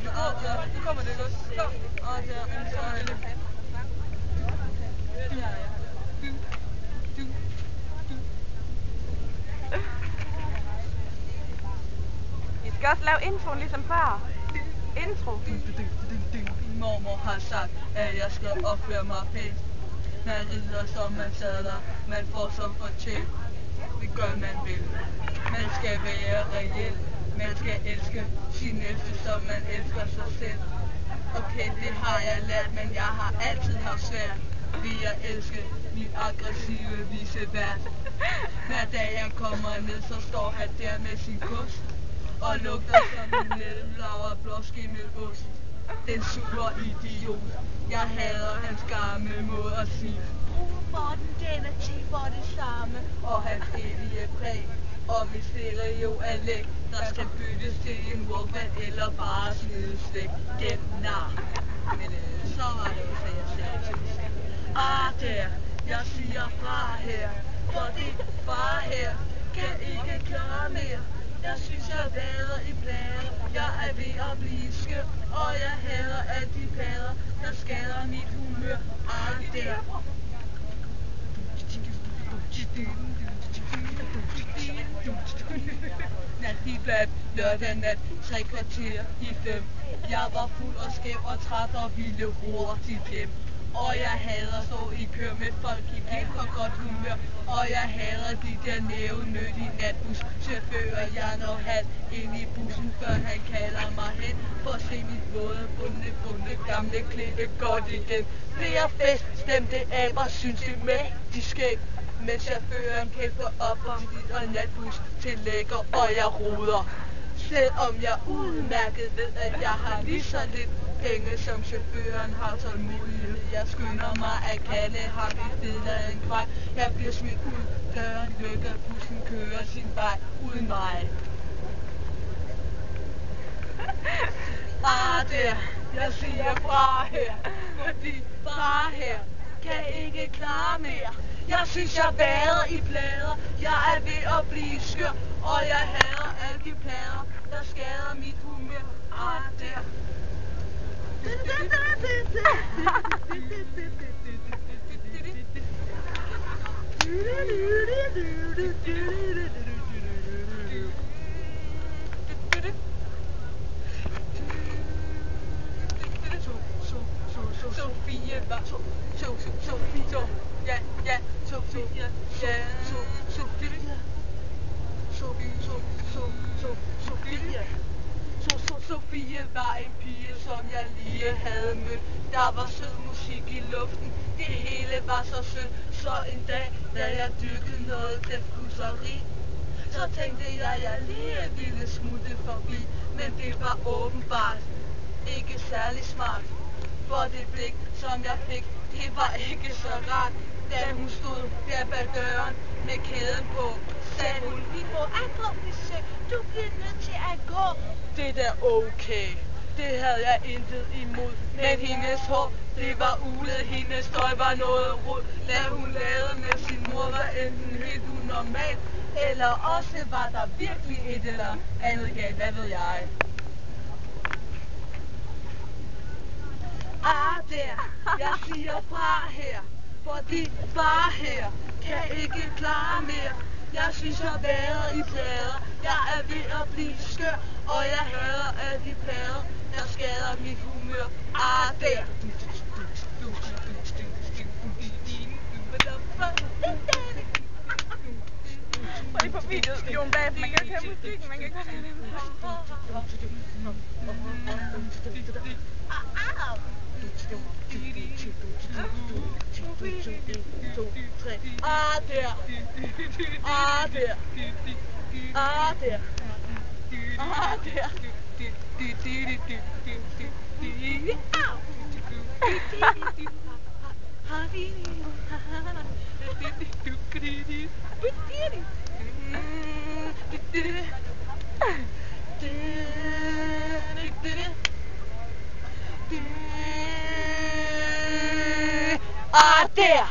Nu kommer det godt. Kom. Og der er så alle. I skal også lave intro ligesom før. Intro. Min mormor har sagt, at jeg skal opføre mig pænt. Man rider som man sadler, man får som fortjent. Det gør man vil. Man skal være reel. Man skal elske sin næste, som man elsker sig selv. Okay, det har jeg lært, men jeg har altid haft svært ved at elske mit aggressive visevært. Hver dag jeg kommer ned, så står han der med sin kost og lugter som en mellemlaver blåskimmelost. Den sure idiot. Jeg hader hans gamle måde at sige. Morten, den er til for det samme. Og hans evige præg. Og mit stereoanlæg, der skal byttes til en Walkman eller bare smides væk. Den nar. Men så var det jo, så jeg sagde. Der, jeg siger fra her. For din far her kan ikke klare mere. Jeg synes, jeg vader i blader. Jeg er ved at blive skør. Og jeg hader alle de plader, der skader mit humør. Der. Natliblad, lørdag nat, 3 kvarter i 5. Jeg var fuld og skæv og træt og ville hurtigt hjem. Og jeg hader stå i kø med folk i pænt og godt humør. Og jeg hader de der nævnødige natbuschauffører. Jeg når halvt ind i bussen, før han kalder mig hen. For at se mit våde, bunde, gamle klippe godt igen. Flere feststemte aber synes det med de skæg. Men chaufføren kæfter op om dit og natbus til lækker, og jeg roder. Selvom jeg udmærket ved, at jeg har lige så lidt penge, som chaufføren har tålmodighed. Jeg skynder mig at kalde ham i federe en kvej. Jeg bliver smidt ud, døren lukker, bussen kører sin vej uden mig. Der, jeg siger fra her, fordi far her kan ikke klare mere. Jeg synes, jeg vader i blader. Jeg er ved at blive skør, og jeg hader alle de plader, der skader mit humør. Der. Sofie var Sofie var en pige, som jeg lige havde mødt. Der var sød musik i luften. Det hele var så sødt. Så en dag, da jeg dyrkede noget kræftkusseri, så tænkte jeg, at jeg lige ville smutte forbi. Men det var åbenbart ikke særlig smart. For det blik, som jeg fik, det var ikke så rart. Da hun stod der bag døren med kæden på, sagde hun: vi må gå, Misse. Du bliver nødt til at gå. Det er da okay. Det havde jeg intet imod. Men hendes hår, det var ulet. Hendes tøj var noget rod. Hvad hun lavede med sin mor var enten helt unormalt, eller også var der virkelig et eller andet galt. Hvad ved jeg? Der, jeg siger fra her, fordi far her kan ikke klare mere. Jeg synes, jeg vader i plader. Jeg er ved at blive skør, og jeg hader alle de plader, der skader mit humør. Der. Prøv lige på videoen bag, man kan høre musikken, man kan godt høre det. There.